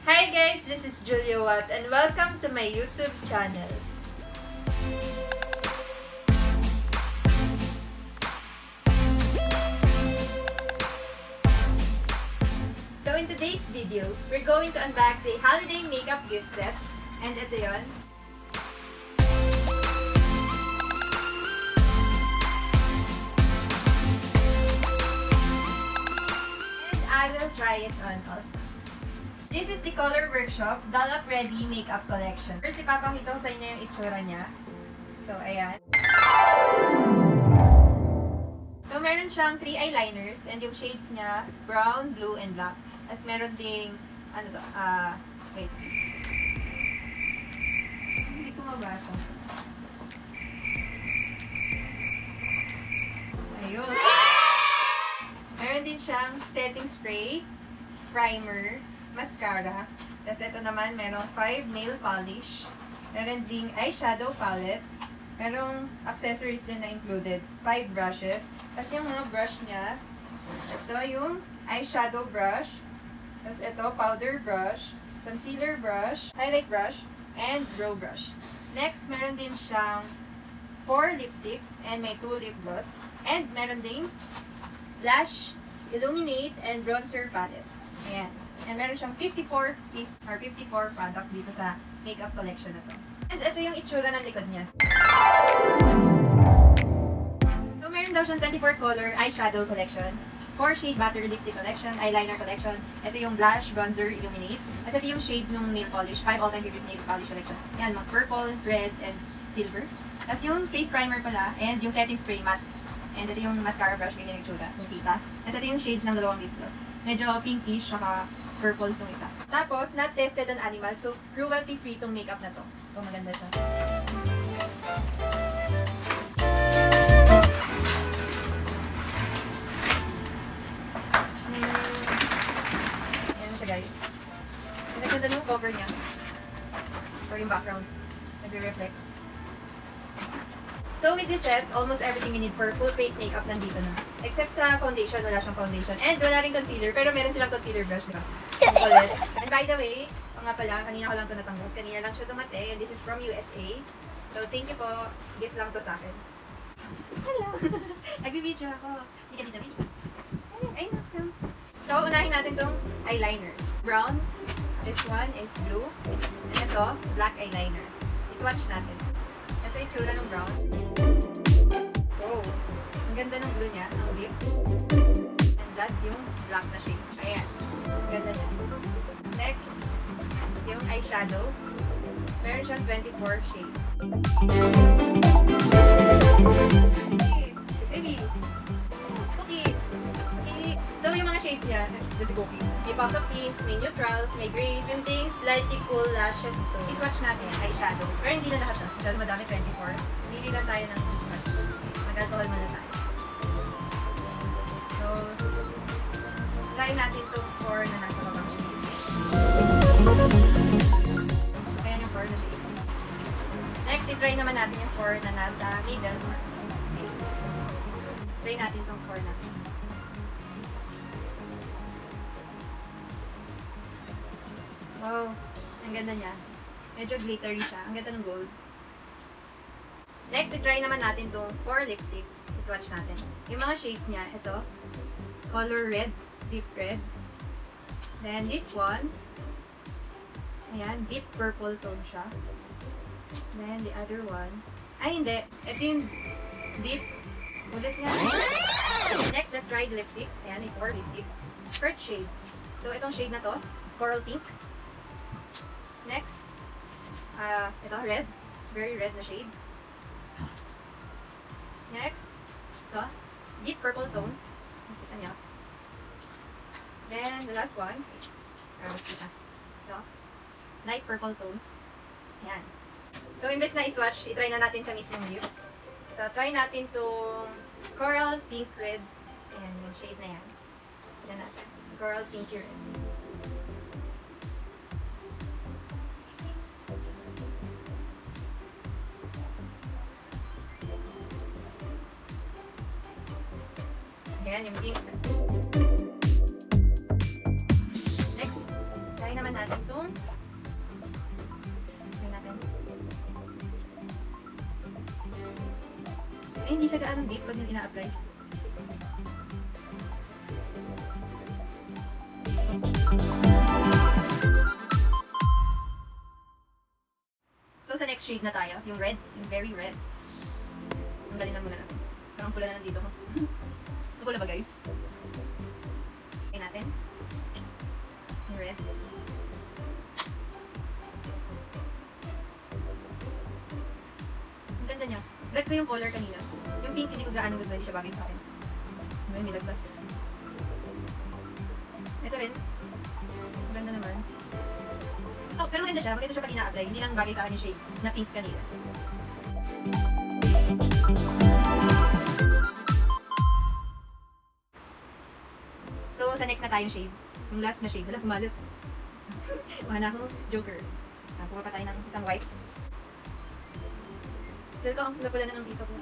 Hi guys, this is Julia Watt and welcome to my YouTube channel. So in today's video, we're going to unbox a holiday makeup gift set. And ito yun. And I will try it on also. This is the Color Workshop Doll Up Ready Makeup Collection. First, ipapakita ko sa inyo yung itsura niya. So, ayan. So, meron siyang 3 eyeliners and yung shades niya, brown, blue, and black. As meron ding, wait. Hindi ko mabasa. Ayun. Meron din siyang setting spray, primer, mascara. Tapos ito naman, merong 5 nail polish. Meron ding eyeshadow palette. Merong accessories din na included. 5 brushes. Tapos yung mga brush niya, ito yung eyeshadow brush. Tapos ito, powder brush, concealer brush, highlight brush, and brow brush. Next, meron din siyang 4 lipsticks and may 2 lip gloss. And meron ding blush, illuminate, and bronzer palette. Ayan. And meron siyang 54 piece or 54 products dito sa makeup collection na to. And ito yung itsura ng likod niya. So meron daw siyang 24 color eyeshadow collection, 4 shade battery lipstick collection, eyeliner collection. Ito yung blush, bronzer, illuminate. As ito yung shades ng nail polish, 5 all-time favorite nail polish collection. Yan, mga purple, red, and silver. Tapos yung face primer pala, and yung setting spray matte. And ito yung mascara brush, ganyan yung itsura, yung kita. Tapos ito yung shades ng dalawang lip gloss. Medyo pinkish, saka purple itong isa. Tapos, not tested on animals, so cruelty-free itong makeup na to. So, maganda siya. Ayan siya, guys. Naganda yung cover niya. Or yung background. Nagre-reflect. So with this set, almost everything you need for full face makeup nandito na. Except sa foundation, wala siyang foundation. And wala rin concealer, pero meron silang concealer brush, di ba? And by the way, nga pala, kanina ko lang ito natanggap. Kanina lang siya dumating. And this is from USA. So thank you po. Gift lang to sa akin. Hello! Nag-video ako. Hindi ka dito, video. Ayun, ayun. So, unahin natin itong eyeliner. Brown. This one is blue. And ito, black eyeliner. I-swatch natin. Ito yung tsura ng brown. Oh, ang ganda ng blue niya, ang deep. And that's yung black na shade. Ayan, ang ganda niya. Next, yung eyeshadows. Meron siyang 24 shades. Hey, baby! Cookie! Okay. So, yung mga shades niya, this is cookie. May pop of pinks, may neutrals, may grays, yung things, slightly cool lashes to. I-swatch natin yung eyeshadows. Pero hindi na lahat siya. Dahil madami, 24. Hindi lang tayo ng swatch. Mag-alcohol muna tayo. So, try natin itong 4 na nasa babang shade. Ayan yung 4 na shade. Next, i-try naman natin yung 4 na nasa middle. Okay. Try natin itong 4 natin. Wow, ang ganda niya. Medyo glittery siya. Ang ganda ng gold. Next, i-try naman natin itong 4 lipsticks. I-swatch natin. Yung mga shades niya, ito. Color red, deep red. Then this one. Ayan, deep purple tone siya. Then the other one. Ay, hindi. Ito yung deep. Ulit nga. Next, let's try the lipsticks. Ayan, yung 4 lipsticks. First shade. So, itong shade na to. Coral pink. Next, ito, red. Very red na shade. Next, ito, deep purple tone. Kita niyo. Then, the last one, ito, light purple tone. Yan. So, imbes na i-swatch, i-try na natin sa mismong lips. Ito, try natin itong coral pink red. Ayan, yung shade na yan. Yan natin. Coral pinky red. Ayan, yung pink. Next, try naman natin ito. Eh, hindi siya gaano deep pag yung ina-apply. So, sa next shade na tayo, yung red, yung very red. Ang galing na muna natin. Parang pula na nandito ko. Ang pula ba, guys? Okay natin. Yung red. Ang ganda niya. Like ko yung color kanina. Yung pink, hindi ko gaano gusto, hindi siya bagay sa akin. Ano, hindi nagtas. Ito rin. Ang ganda naman. Oh, pero maganda siya. Maganda siya pag ina-apply. Hindi lang bagay sa akin yung shade na pink kanina. So, sa next na tayong shade. Yung last na shade. Wala, kumalit. Wala akong Joker. Kuha pa tayo ng isang wipes. Dahil ko, ang pula na ng dito ko.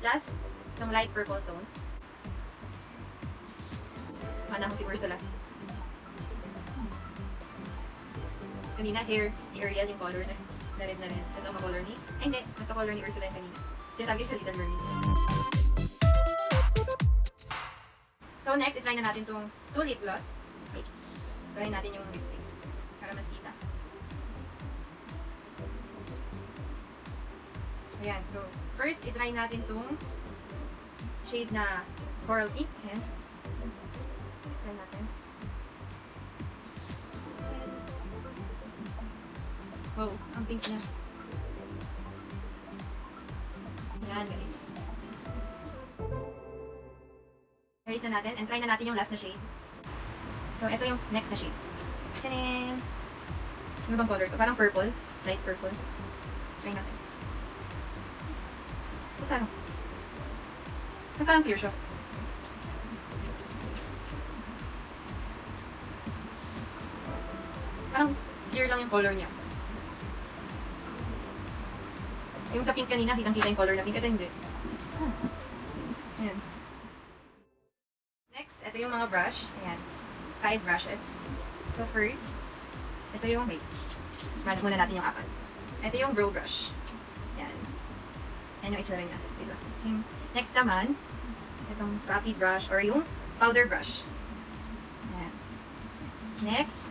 Last, yung light purple tone. Wala akong si Ursula. Kanina, hair ni Ariel yung color na red na red. Ito ang color ni... Ay, hindi. Mas color ni Ursula yung kanina. Sinasabi sa Little Mermaid. So, next, itry na natin itong 2 lip gloss. Okay. Try natin yung lipstick. Para mas kita. Ayan. So, first, itry natin itong shade na coral pink. Ayan. Try natin. Wow, ang pink niya. Ayan, guys. Erase na natin and try na natin yung last na shade. So, ito yung next na shade. Tchanin! Ano bang color to? Parang purple. Light purple. Try natin. Parang. Parang clear siya. Parang clear lang yung color niya. Yung sa pink kanina, kitang-kita yung color na pink. Ito hindi. Ayan. Next, ito yung mga brush. Ayan. 5 brushes. So first, ito yung, wait. Manap muna natin yung apat. Ito yung brow brush. Ayan. Ayan yung itsura niya. Diba? So, next naman, itong fluffy brush or yung powder brush. Ayan. Next,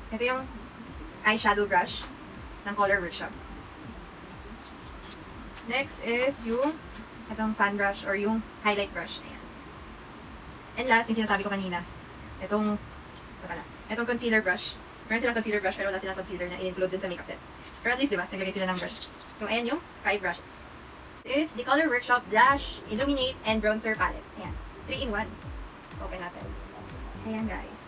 ito yung eyeshadow brush ng Color Workshop. Next is yung itong fan brush or yung highlight brush. Ayan. And last, yung sinasabi ko kanina, itong concealer brush. Meron silang concealer brush pero wala silang concealer na i-include dun sa makeup set. Pero at least, diba, naglagay sila ng brush. So, ayan yung 5 brushes. This is the Color Workshop Blush, Illuminate, and Bronzer Palette. Ayan. 3-in-1. Open natin. Ayan, guys.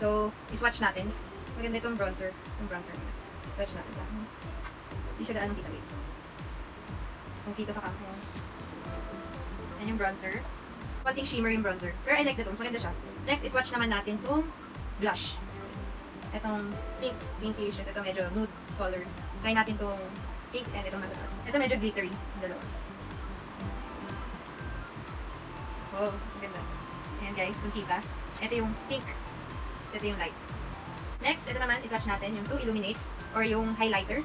So, i-swatch natin. Maganda itong bronzer. Yung bronzer nila. Swatch natin. Hindi siya gaano kita. Wait. Kung kita sa camera. Ayan yung bronzer. Konting shimmer yung bronzer. Pero I like the tones. Maganda siya. Next, i-swatch naman natin itong blush. Itong pink. Pinkish. Ito medyo nude colors. Try natin itong pink and itong nasa taas. Ito medyo glittery. Yung dalawa. Oh, maganda. Ayan guys, kung kita. Ito yung pink. Ito yung light. Next, ito naman, i-swatch natin yung 2 illuminates or yung highlighter.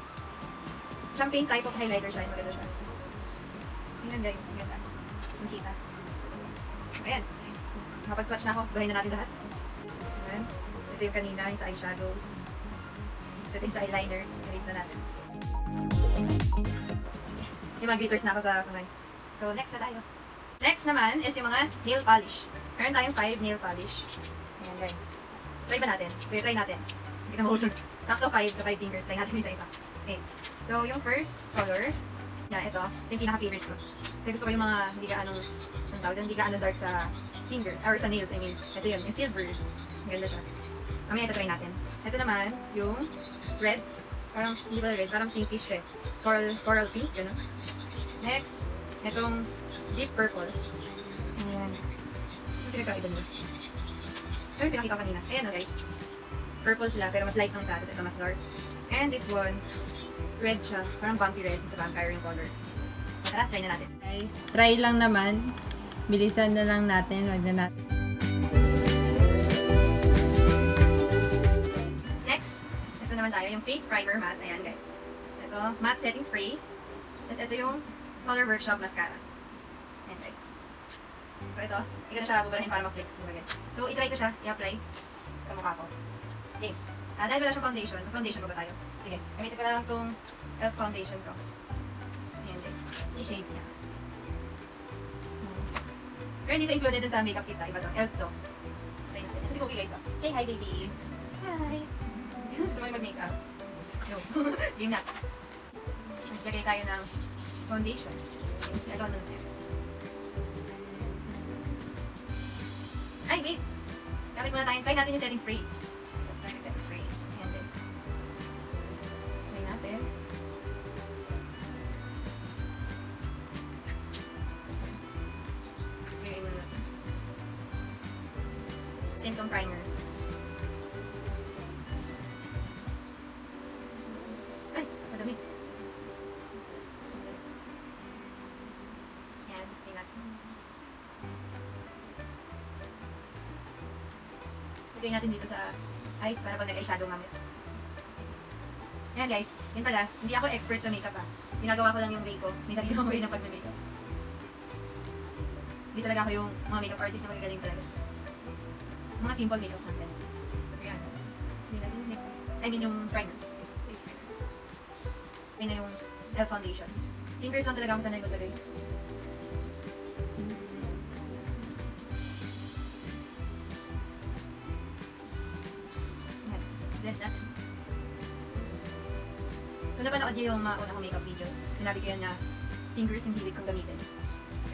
Champagne type of highlighter siya. Maganda siya. Ayan guys, maganda. Kung kita. Ayan. Makapag-swatch na ako. Gahin na natin lahat. Ayan. Ito yung kanina, yung sa eyeshadows. Ito yung sa eyeliner. Erase na natin. Yung mga glitters na ako sa kamay. So, next na tayo. Next naman is yung mga nail polish. Meron tayong 5 nail polish. Ayan guys. Try ba natin? Sige, try natin. Hindi ka mahulog. Sakto 5 sa 5 fingers. Try natin isa-isa. Okay. So, yung first color, yan, ito. Ito yung pinaka-favorite ko. Kasi gusto ko yung mga hindi ka anong hindi ka dark sa fingers, or sa nails, I mean. Ito yun, yung silver. Maganda siya. Mamaya ito try natin. Ito naman, yung red. Parang, hindi ba red? Parang pinkish eh. Coral pink, gano'n. Next, itong deep purple. Ayan. Ano pinagkaiba niya? Ito yung pinakita ko kanina. Ayan o guys. Purple sila, pero mas light ng sa atin. Ito mas dark. And this one, red siya. Parang bumpy red. Sa vampire yung color. Tara, try na natin. Guys, try lang naman. Bilisan na lang natin. Wag na natin. Next, ito naman tayo. Yung face primer matte. Ayan guys. Ito, matte setting spray. Tapos ito yung Color Workshop Mascara. Ayan guys. So ito, hindi ko na siya bubarahin para ma-flex. So itry ko siya, i-apply sa mukha ko. Okay. Dahil wala siyang foundation ba tayo? Sige, gamitin ko na lang itong e.l.f. foundation ko. Ayan guys, yung shades niya. Pero hindi ito included din sa makeup kit, iba to, e.l.f. to. Try natin. Yan si Cookie guys, oh. Say hi baby! Hi! Gusto mo yung mag-makeup? No. Yun na. Maglagay tayo ng foundation. Ito ano na. Ay, wait! Gamit muna tayo. Try natin yung setting spray. Let's try the setting spray. Ayan guys. Try natin. Gawin muna natin. Then itong primer. Ay! Madami. Ayan. Try natin. Lagay natin dito sa eyes para pag nag-eyeshadow mamaya. Ayan guys, yun pala, hindi ako expert sa makeup Ginagawa ko lang yung way ko. May sarili akong way ng pag-makeup. Hindi talaga ako yung mga makeup artist na magagaling talaga. Mga simple makeup natin. Ayan. I mean yung primer. Ayan na yung e.l.f. foundation. Fingers lang talaga ako sanay maglagay. Blend natin. Kung napanood niyo yung mga unang kong makeup videos, sinabi ko yan na fingers yung hilig kong gamitin.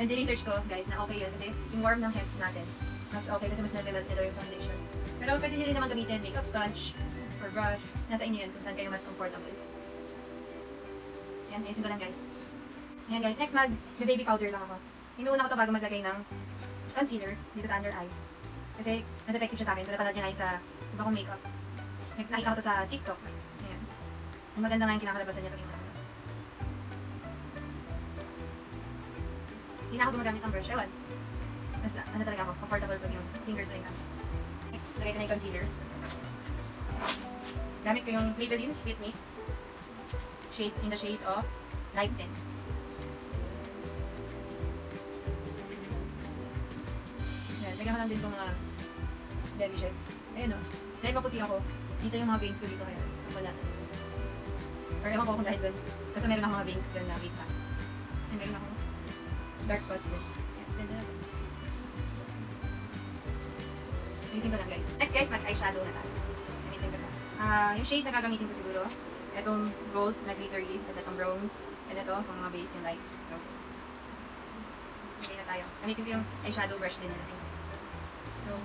And research ko, guys, na okay yun kasi yung warm ng hands natin, mas okay kasi mas na-develop nito yung foundation. Pero pwede nyo rin naman gamitin makeup sponge or brush. Nasa inyo yun kung saan kayo mas comfortable. Yan, ayusin ko lang guys. Ayan guys, next may baby powder lang ako. Inuuna ko ito bago maglagay ng concealer dito sa under eyes. Kasi mas effective siya sa akin. Kung napanood nyo nga sa iba kong makeup. Nakita ko ito sa TikTok. Ayan. Ang maganda nga yung kinakalabasan niya pag yung camera. Hindi na ako gumagamit ng brush. Ewan. Mas ano talaga ako, comfortable pag yung fingers na yung next, lagay ko na yung concealer. Gamit ko yung Maybelline Fit Me. In the shade of Light 10. Ayan, lagyan ko lang din itong mga blemishes. Ayan o. Dahil maputi ako, dito yung mga veins ko dito kaya wala. Or ewan ko kung dahil doon. Kasi meron akong mga veins doon na weak pa. And meron akong dark spots doon. Ayan, ganda na doon. Using ko lang guys. Next guys, mag-eyeshadow na tayo. Gamitin ko na. Yung shade na gagamitin ko siguro, itong gold na glittery, at itong bronze, and ito, mga base yung light. So, okay na tayo. Gamitin ko yung eyeshadow brush din na natin. So,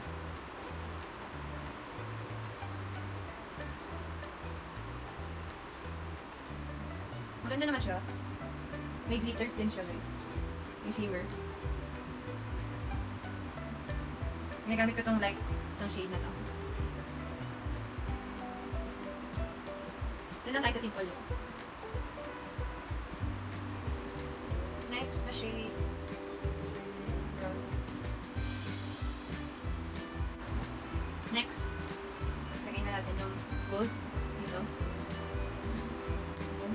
maganda naman siya. May glitters din siya guys. Yung shimmer. Ginagamit ko itong light, itong shade na to. Doon lang tayo sa simple look. Next, na shade. Brown. Next, lagay na natin yung gold dito. Ayan.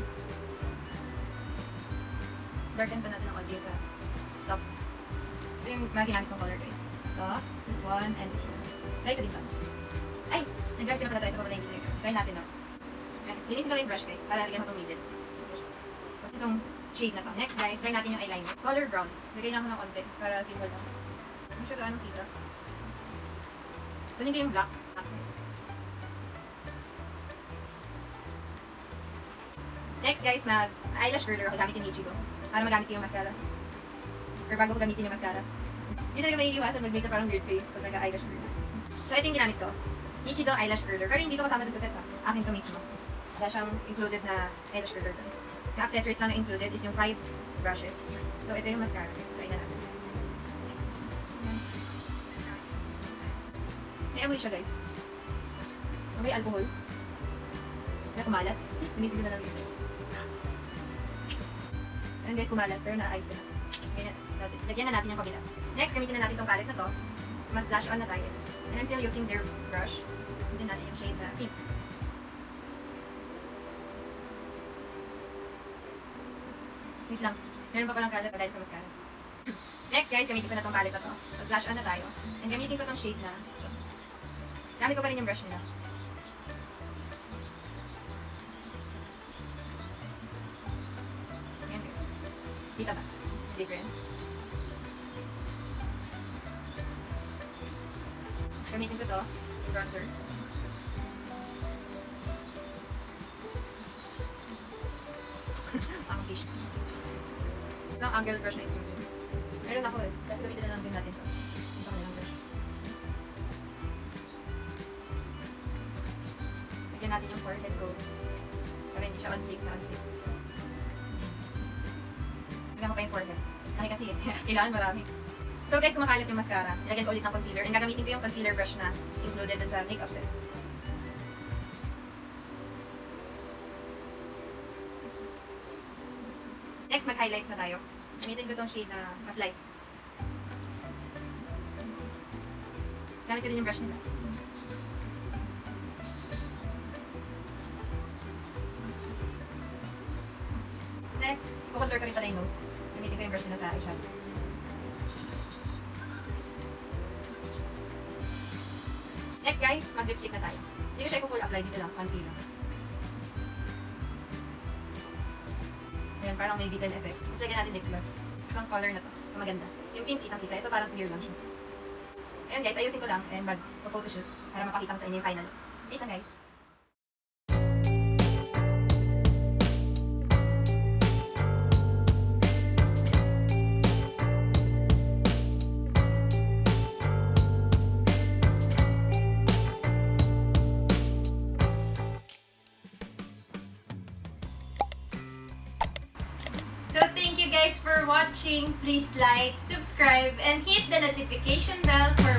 Darken pa natin ang audio sa top. Ito yung mga ginamit kong color guys. Ito, this one, and this one. Try ko dito. Ay! Nag-grab ko na pala tayo. Ito pa pala yung ginagawa. Try natin no. Linisin ko lang yung brush guys, para lagyan ko itong middle. Tapos itong shade na to. Next guys, try natin yung eyeliner. Color brown. Lagay na ako ng konti, para simple lang. Hindi siya gaano kita. Kunin ko yung black. Next guys, mag-eyelash curler ako gamit yung Ichigo. Para magamit ko yung mascara. Or bago ko gamitin yung mascara. Hindi talaga maiiwasan mag-make parang weird face pag nag-eyelash curler. So ito yung ginamit ko. Ichigo eyelash curler. Pero hindi ito kasama dun sa set ha. Akin to mismo. Wala siyang included na eyelash curler doon. Yung accessories lang na included is yung 5 brushes. So ito yung mascara. Let's try na natin. May amoy siya guys. May alcohol. Kaya kumalat. Pinisig na lang dito. Ayun guys, kumalat. Pero na-ice ka na. Lagyan na natin yung kabila. Next, gamitin na natin itong palette na to. Mag-blush on na tayo. And I'm still using their brush. Gamitin natin yung shade na pink. Wait lang. Meron pa palang kalat dahil sa mascara. Next guys, gamitin ko na tong palette na to. Mag-blush on na tayo. And gamitin ko tong shade na. Gamit ko pa rin yung brush nila. Ayan guys. Kita ba? The difference. Gamitin ko to. Yung bronzer. Ang fish. Ito ang angle brush na ito. Meron ako eh. Tapos gamitin na lang din natin ito. Ito kanilang brush. Lagyan natin yung forehead ko. Para hindi siya on-flick na on-flick. Lagyan ko pa yung forehead. Kasi kasi kailangan marami. So guys, kung makalat yung mascara, ilagyan ko ulit ng concealer. And gagamitin ko yung concealer brush na included dun sa makeup set. Next, mag-highlights na tayo. Gamitin ko tong shade na mas light. Gamit ko din yung brush nila. Next, kukontour ko rin pala yung nose. Gamitin ko yung brush nila sa eyeshadow. Next guys, mag-lipstick na tayo. Hindi ko siya i-full apply dito lang, konti lang. Ayan, parang may beaten effect. Tapos lagyan natin lip gloss. Itong color na to. Ito maganda. Yung pink, kitang-kita. Ito parang clear lang siya. Ayan guys, ayusin ko lang and mag-photoshoot para mapakita ko sa inyo yung final. Wait lang guys. So thank you guys for watching. Please like, subscribe, and hit the notification bell for